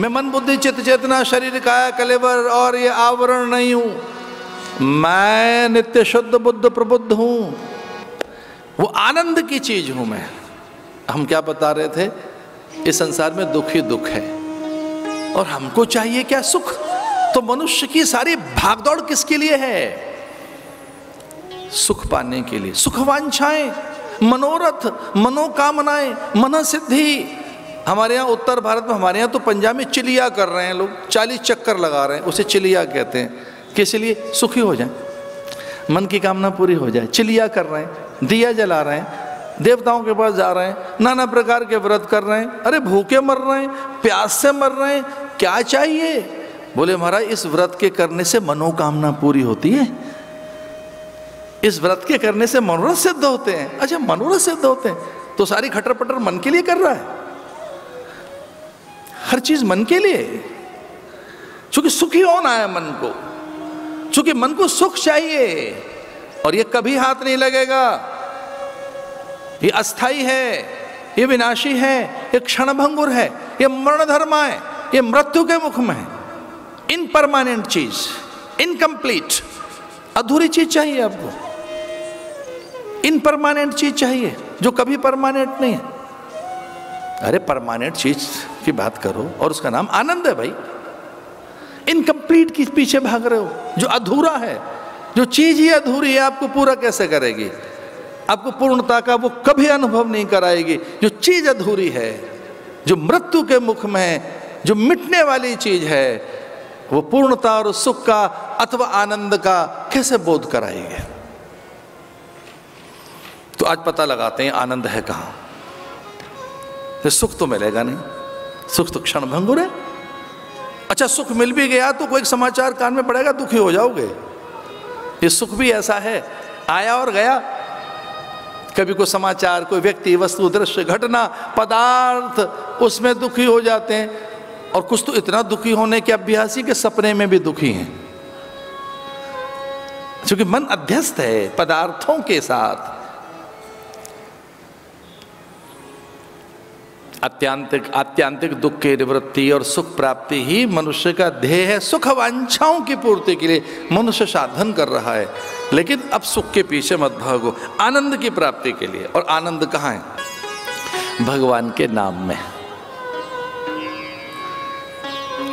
मैं मन बुद्धि चित्त चेतना शरीर काया कलेवर और ये आवरण नहीं हूं, मैं नित्य शुद्ध बुद्ध प्रबुद्ध हूं, वो आनंद की चीज हूं मैं। हम क्या बता रहे थे, इस संसार में दुख ही दुख है और हमको चाहिए क्या, सुख। तो मनुष्य की सारी भागदौड़ किसके लिए है, सुख पाने के लिए। सुखवांछाएं, मनोरथ, मनोकामनाएं, मनोसिद्धि। हमारे यहाँ उत्तर भारत में, हमारे यहाँ तो पंजाब में चिलिया कर रहे हैं लोग, 40 चक्कर लगा रहे हैं, उसे चिलिया कहते हैं। किस लिए, सुखी हो जाए, मन की कामना पूरी हो जाए। चिलिया कर रहे हैं, दिया जला रहे हैं, देवताओं के पास जा रहे हैं, नाना प्रकार के व्रत कर रहे हैं। अरे भूखे मर रहे हैं, प्यास से मर रहे हैं, क्या चाहिए। बोले महाराज इस व्रत के करने से मनोकामना पूरी होती है, इस व्रत के करने से मनोरथ सिद्ध होते हैं। अच्छा मनोरथ सिद्ध होते हैं, तो सारी खटर पटर मन के लिए कर रहा है, हर चीज मन के लिए। क्योंकि सुखी होना है मन को, क्योंकि मन को सुख चाहिए और ये कभी हाथ नहीं लगेगा, ये अस्थाई है, ये विनाशी है, ये क्षणभंगुर है, ये मरण धर्मा है, ये मृत्यु के मुख में है। इनपरमानेंट चीज, इनकम्प्लीट, अधूरी चीज चाहिए आपको, इनपरमानेंट चीज चाहिए जो कभी परमानेंट नहीं है। अरे परमानेंट चीज की बात करो और उसका नाम आनंद है भाई। इनकम्प्लीट के पीछे भाग रहे हो, जो अधूरा है, जो चीज ही अधूरी है, आपको पूरा कैसे करेगी, आपको पूर्णता का वो कभी अनुभव नहीं कराएगी। जो चीज अधूरी है, जो मृत्यु के मुख में है, जो मिटने वाली चीज है, वो पूर्णता और सुख का अथवा आनंद का कैसे बोध कराएगी। तो आज पता लगाते हैं आनंद है कहां। तो सुख तो मिलेगा नहीं, सुख तो क्षणभंगुर है। अच्छा सुख मिल भी गया तो कोई समाचार कान में पड़ेगा, दुखी हो जाओगे। ये सुख भी ऐसा है, आया और गया। कभी कोई समाचार, कोई व्यक्ति, वस्तु, दृश्य, घटना, पदार्थ, उसमें दुखी हो जाते हैं। और कुछ तो इतना दुखी होने के अभ्यासी के सपने में भी दुखी हैं, क्योंकि मन अध्यस्त है पदार्थों के साथ। आत्यांतिक दुख की निवृत्ति और सुख प्राप्ति ही मनुष्य का ध्येय है। सुख वांछाओं की पूर्ति के लिए मनुष्य साधन कर रहा है, लेकिन अब सुख के पीछे मत भागो, आनंद की प्राप्ति के लिए। और आनंद कहाँ है, भगवान के नाम में,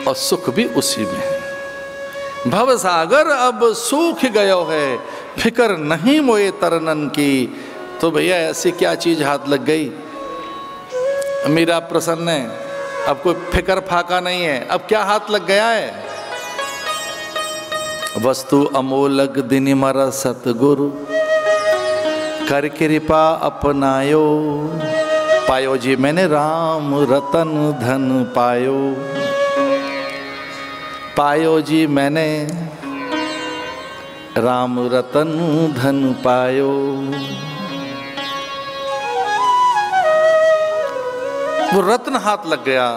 और सुख भी उसी में। भव सागर अब सूख गयो है, फिकर नहीं मोए तरनन की। तो भैया ऐसी क्या चीज हाथ लग गई, मीरा प्रसन्न है, अब कोई फिकर फाका नहीं है, अब क्या हाथ लग गया है। वस्तु अमोलक दिन मर सतगुरु, कर कृपा अपनायो। पायो जी मैंने राम रतन धन पायो, पायो जी मैंने राम रतन धन पायो। वो रत्न हाथ लग गया।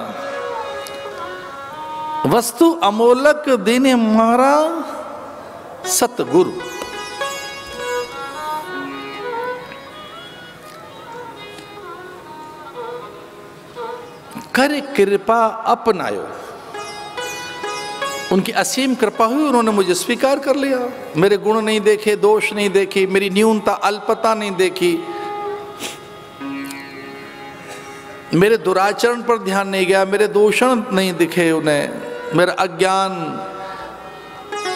वस्तु अमोलक दीने मारा सतगुरु। कर कृपा अपनायो, उनकी असीम कृपा हुई, उन्होंने मुझे स्वीकार कर लिया। मेरे गुण नहीं देखे, दोष नहीं देखी, मेरी न्यूनता अल्पता नहीं देखी, मेरे दुराचरण पर ध्यान नहीं गया, मेरे दूषण नहीं दिखे उन्हें, मेरा अज्ञान,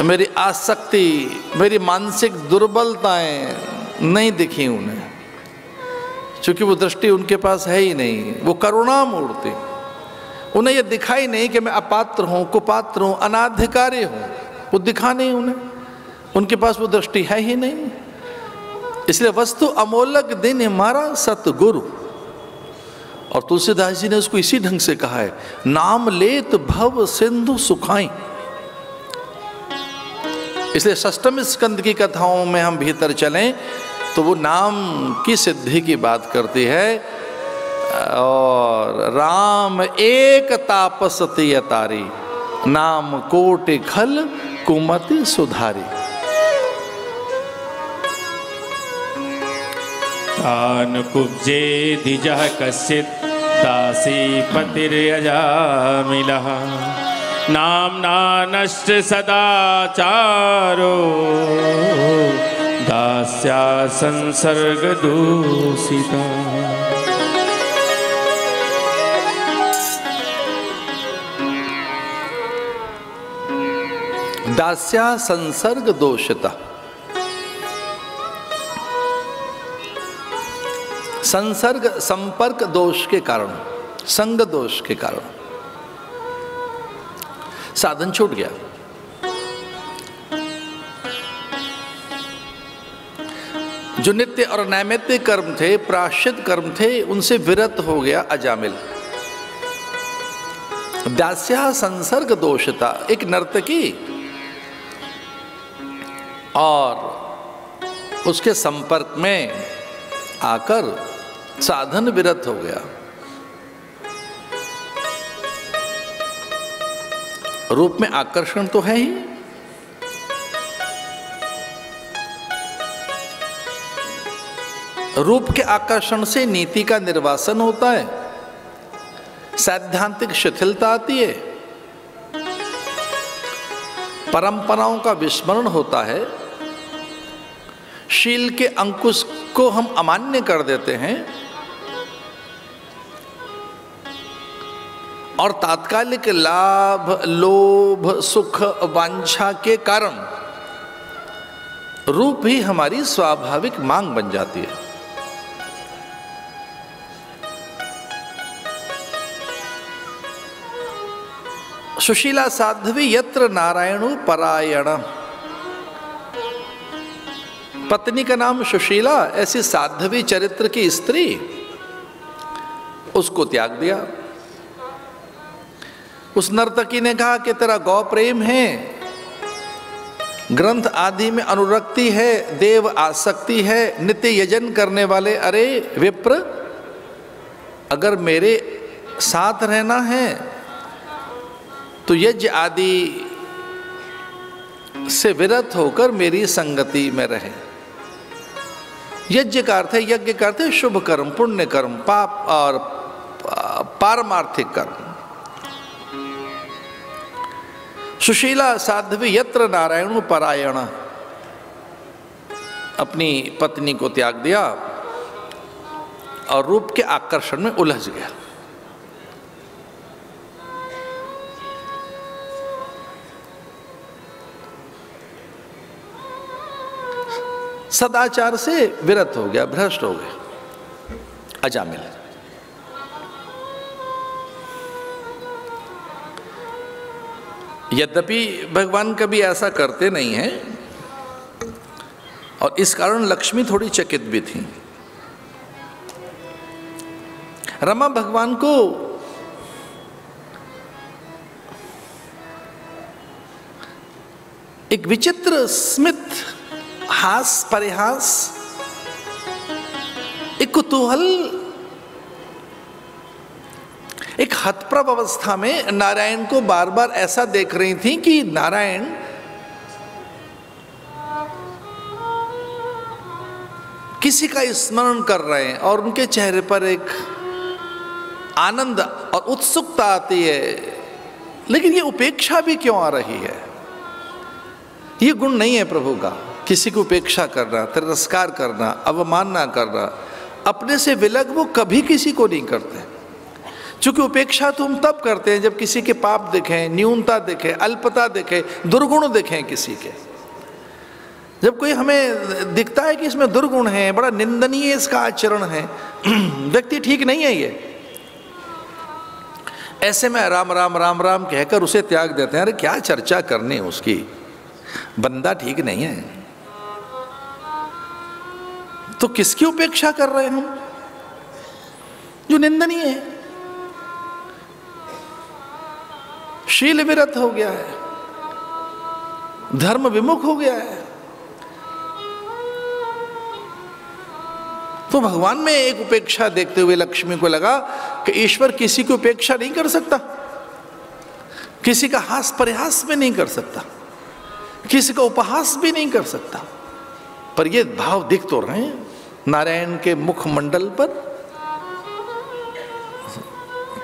मेरी आसक्ति, मेरी मानसिक दुर्बलताएं नहीं दिखी उन्हें, क्योंकि वो दृष्टि उनके पास है ही नहीं। वो करुणा मूर्ति, उन्हें ये दिखाई नहीं कि मैं अपात्र हूँ, कुपात्र हूँ, अनाधिकारी हूँ, वो दिखा नहीं उन्हें, उनके पास वो दृष्टि है ही नहीं। इसलिए वस्तु अमोलक दिन हमारा सतगुरु। और तुलसीदास जी ने उसको इसी ढंग से कहा है, नाम लेत भव सिंधु सुखाई। इसलिए षष्ठम स्कंद की कथाओं में हम भीतर चलें तो वो नाम की सिद्धि की बात करती है। और राम एक तापस तिय तारी, नाम कोटि खल कुमति सुधारी। तान कुब्जे दिजह कश्चित दासीपतिर्यजामिलः नाम्ना नष्ट सदाचारो दास्या संसर्ग दूषिता। दास्या संसर्ग दोषिता। संसर्ग संपर्क दोष के कारण, संग दोष के कारण साधन छूट गया। जो नित्य और नैमित्य कर्म थे, प्रायश्चित कर्म थे, उनसे विरत हो गया अजामिल। दास्या संसर्ग दोषिता, एक नर्तकी और उसके संपर्क में आकर साधन विरत हो गया। रूप में आकर्षण तो है ही, रूप के आकर्षण से नीति का निर्वासन होता है, सैद्धांतिक शिथिलता आती है, परंपराओं का विस्मरण होता है, शील के अंकुश को हम अमान्य कर देते हैं और तात्कालिक लाभ, लोभ, सुख, वांछा के कारण रूप ही हमारी स्वाभाविक मांग बन जाती है। सुशीला साध्वी यत्र नारायणो परायण। पत्नी का नाम सुशीला, ऐसी साध्वी चरित्र की स्त्री, उसको त्याग दिया। उस नर्तकी ने कहा कि तेरा गौ प्रेम है, ग्रंथ आदि में अनुरक्ति है, देव आसक्ति है, नित्य यजन करने वाले, अरे विप्र, अगर मेरे साथ रहना है तो यज्ञ आदि से विरत होकर मेरी संगति में रहे। यज्ञ का अर्थ है, यज्ञ का अर्थ है शुभ कर्म, पुण्य कर्म, पाप और पारमार्थिक कर्म। सुशीला साध्वी यत्र नारायण परायण, अपनी पत्नी को त्याग दिया और रूप के आकर्षण में उलझ गया। सदाचार से विरत हो गया, भ्रष्ट हो गया अजामिल। यद्यपि भगवान कभी ऐसा करते नहीं हैं और इस कारण लक्ष्मी थोड़ी चकित भी थी। रमा भगवान को एक विचित्र स्मित, हास परिहास, एक कुतूहल, एक हतप्रभ अवस्था में नारायण को बार बार ऐसा देख रही थी कि नारायण किसी का स्मरण कर रहे हैं और उनके चेहरे पर एक आनंद और उत्सुकता आती है, लेकिन ये उपेक्षा भी क्यों आ रही है? ये गुण नहीं है प्रभु का, किसी को उपेक्षा करना, तिरस्कार करना, अवमानना करना। अपने से विलग वो कभी किसी को नहीं करते, क्योंकि उपेक्षा तो हम तब करते हैं जब किसी के पाप दिखें, न्यूनता दिखे, अल्पता दिखे, दुर्गुण दिखें किसी के। जब कोई हमें दिखता है कि इसमें दुर्गुण है, बड़ा निंदनीय इसका आचरण है, व्यक्ति ठीक नहीं है ये, ऐसे में राम राम राम राम कहकर उसे त्याग देते हैं। अरे क्या चर्चा करनी उसकी, बंदा ठीक नहीं है, तो किसकी उपेक्षा कर रहे हैं हम? जो निंदनीय है। शील विरत हो गया है, धर्म विमुख हो गया है। तो भगवान में एक उपेक्षा देखते हुए लक्ष्मी को लगा कि ईश्वर किसी की उपेक्षा नहीं कर सकता, किसी का हास परिहास भी नहीं कर सकता, किसी का उपहास भी नहीं कर सकता। पर ये भाव दिख तो रहे हैं नारायण के मुखमंडल पर।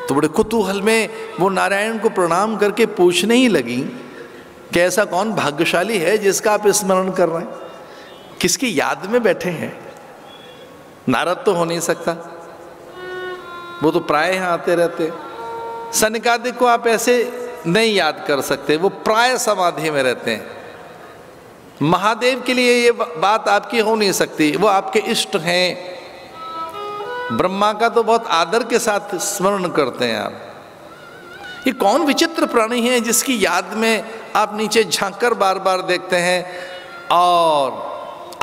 तो बड़े कुतूहल में वो नारायण को प्रणाम करके पूछने ही लगी कि ऐसा कौन भाग्यशाली है जिसका आप स्मरण कर रहे हैं, किसकी याद में बैठे हैं। नारद तो हो नहीं सकता, वो तो प्राय यहाँ आते रहते। सनकादिक को आप ऐसे नहीं याद कर सकते, वो प्राय समाधि में रहते हैं। महादेव के लिए ये बात आपकी हो नहीं सकती, वो आपके इष्ट हैं। ब्रह्मा का तो बहुत आदर के साथ स्मरण करते हैं आप। ये कौन विचित्र प्राणी है जिसकी याद में आप नीचे झांककर बार बार देखते हैं और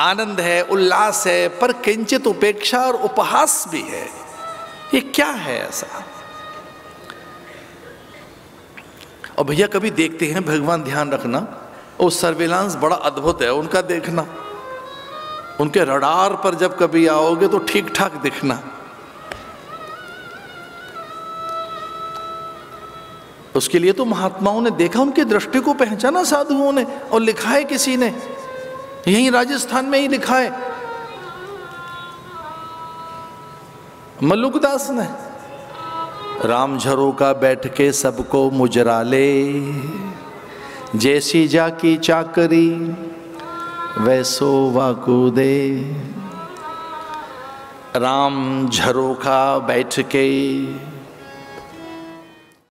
आनंद है, उल्लास है, पर किंचित उपेक्षा और उपहास भी है। ये क्या है ऐसा? और भैया कभी देखते हैं भगवान, ध्यान रखना, वो सर्विलांस बड़ा अद्भुत है उनका देखना। उनके रडार पर जब कभी आओगे तो ठीक ठाक दिखना। उसके लिए तो महात्माओं ने देखा, उनकी दृष्टि को पहचाना साधुओं ने, और लिखा है किसी ने, यहीं राजस्थान में ही लिखा है, मल्लुकदास ने। राम झरोका बैठ के सबको मुजरा ले, जैसी जाकी चाकरी वैसो वाकू दे। राम झरोका बैठ के